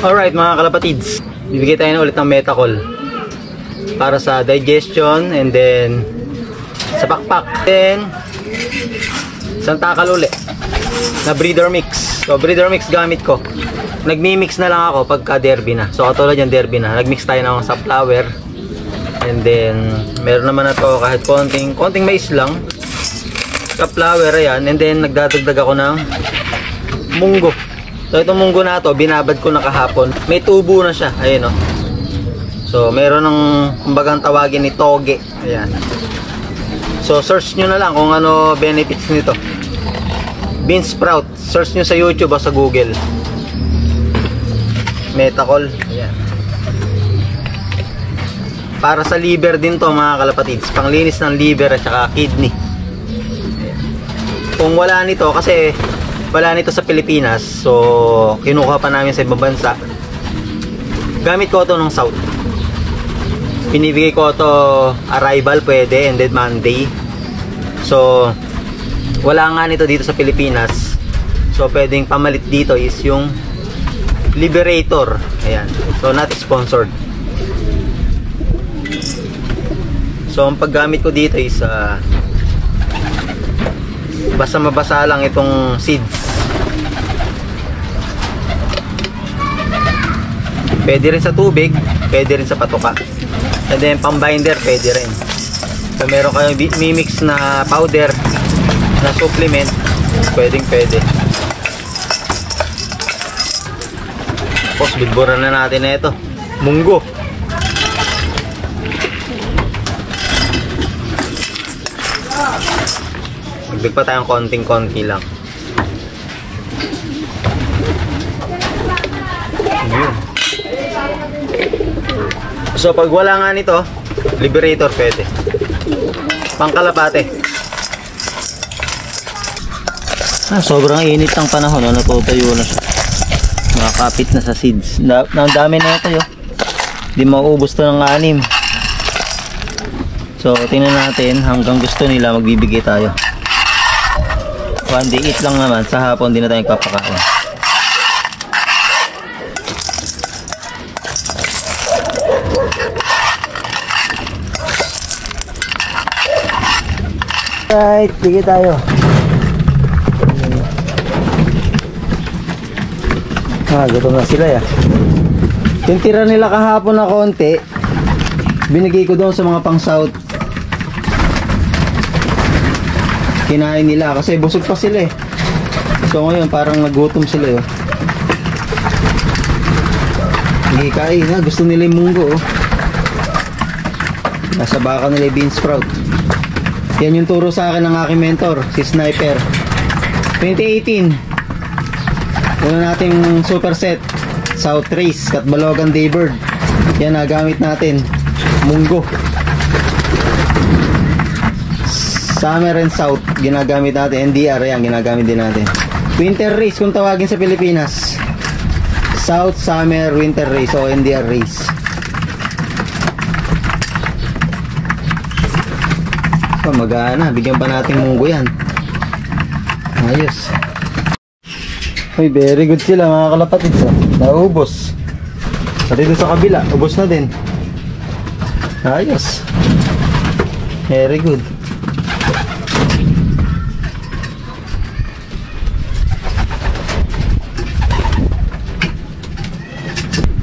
Alright mga kalapatids, bibigay tayo na ulit ng Metacol para sa digestion and then sa pakpak. Then isang takal uli na breeder mix. So breeder mix gamit ko. Nagmi-mix na lang ako pagka derby na. So katulad yung derby na, nagmix tayo ng sunflower. And then meron naman na to kahit konting mais lang. Sunflower, ayan. And then nagdadagdag ako ng munggo. So itong munggo na to, binabad ko na kahapon. May tubo na siya, ayun oh. So meron ng kumbagang tawagin ni toge. Ayan. So search nyo na lang kung ano benefits nito. Bean sprout, search nyo sa YouTube o sa Google. Metacol. Ayan. Para sa liver din to mga kalapatids. Panglinis ng liver at saka kidney. Ayan. Kung wala nito, kasi wala nito sa Pilipinas, so kinukuha pa namin sa ibang bansa. Gamit ko ito ng South. Pinibigay ko ito arrival, pwede, and then Monday. So wala nga nito dito sa Pilipinas, so pwedeng pamalit dito is yung Liberator. Ayan. So not sponsored. So ang paggamit ko dito is basta mabasa lang itong seeds. Pwede rin sa tubig, pwede rin sa patuka. And then pambinder, pwede rin. So meron kayong mimix na powder na supplement, pwedeng pwede. Tapos bilboran na natin na ito, munggo. Magbig pa tayong konting-konti lang. Yun. So pag wala nga nito, Liberator pwede. Pangkalapate. Sobrang init ng panahon, natutuyo na siya. Nakakapit na sa seeds. Dami na ito yun. Di mauubos to ng 6. So tingnan natin, hanggang gusto nila magbibigay tayo. One day eat lang naman, sa hapon din na tayong papakain. Alright, bigay tayo. Gutom na sila ya. Yung tira nila kahapon na konti, binigay ko doon sa mga pang South. Kinain nila kasi busog pa sila eh. So ngayon parang nagutom sila eh. Hindi kain na, gusto nila yung munggo oh. Nasa baka nila yung bean sprout. Yan yung turo sa akin ng aking mentor, si Sniper. 2018. Una nating super set, South Race, Katbalogan Daybird. Yan nagamit natin. Munggo. Summer and South, ginagamit natin. NDR, yan, ginagamit din natin. Winter Race, kung tawagin sa Pilipinas. South, Summer, Winter Race o NDR Race. Magana, bigyan pa natin munggo yan. Ayos. Uy, very good sila mga kalapatid. Naubos. Pati doon sa kabila, ubos na din. Ayos. Very good.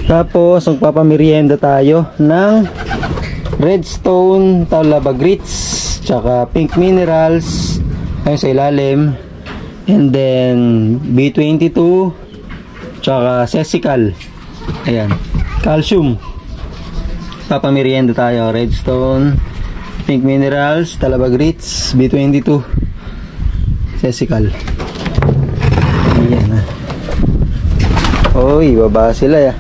Tapos magpapamerienda tayo ng Redstone Talaba Grits tsaka Pink Minerals ayun sa ilalim, and then B22 tsaka Sesical. Ayan, calcium. Papamerienda tayo, Redstone, Pink Minerals, Talaba Grits, B22, Sesical. Ayan na. Oy, baba sila ya.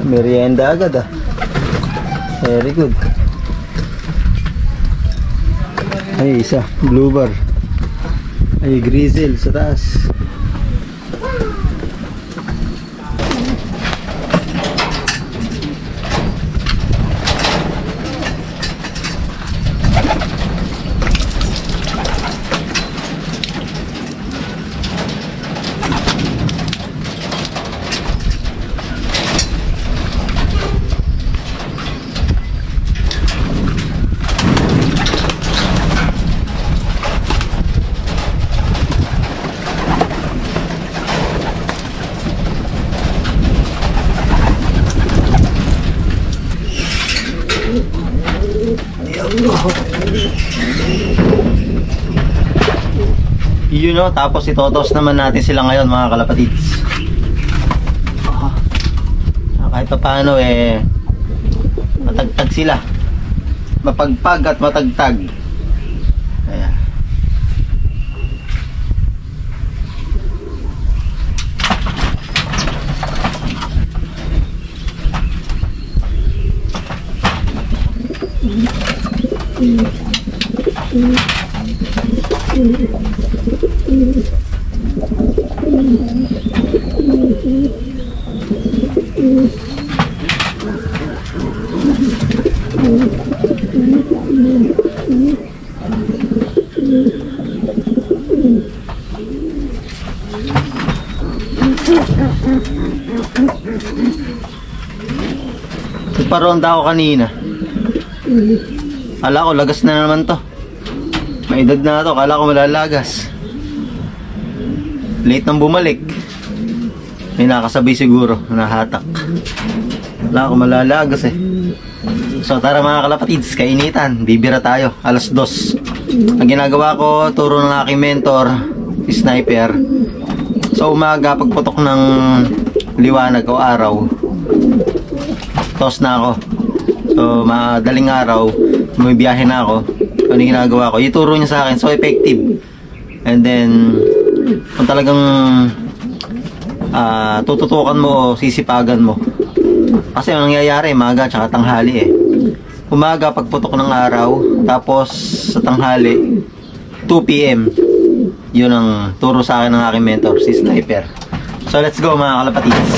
Merienda agad ah. Very good. Ay, isa, blue bar. Ay, grizzle sa taas. Yun o, tapos itotos naman natin sila ngayon mga kalapatids. Kahit pa paano eh, matagtag sila. Mapagpag at matagtag. Ayan. Nagparonda ako kanina. Kala ko lagas na naman to. May edad na to, kala ko malalagas. Late nang bumalik. May nakasabay siguro, nahatak. Kala ko malalagas eh. So tara mga kalapatids, kainitan, bibira tayo, 2:00. Ang ginagawa ko, turo ng aking mentor, sniper. So umaga, pagputok ng liwanag o araw, toss na ako. So madaling araw, may biyahe na ako. Ano yung ginagawa ko? Ituro niya sa akin, so effective. And then kung talagang tututukan mo o sisipagan mo, kasi ang nangyayari maga tsaka tanghali eh. Umaga pagputok ng araw, tapos sa tanghali 2 PM. Yun ang turo sa akin ng aking mentor, si Sniper. So let's go mga kalapatids.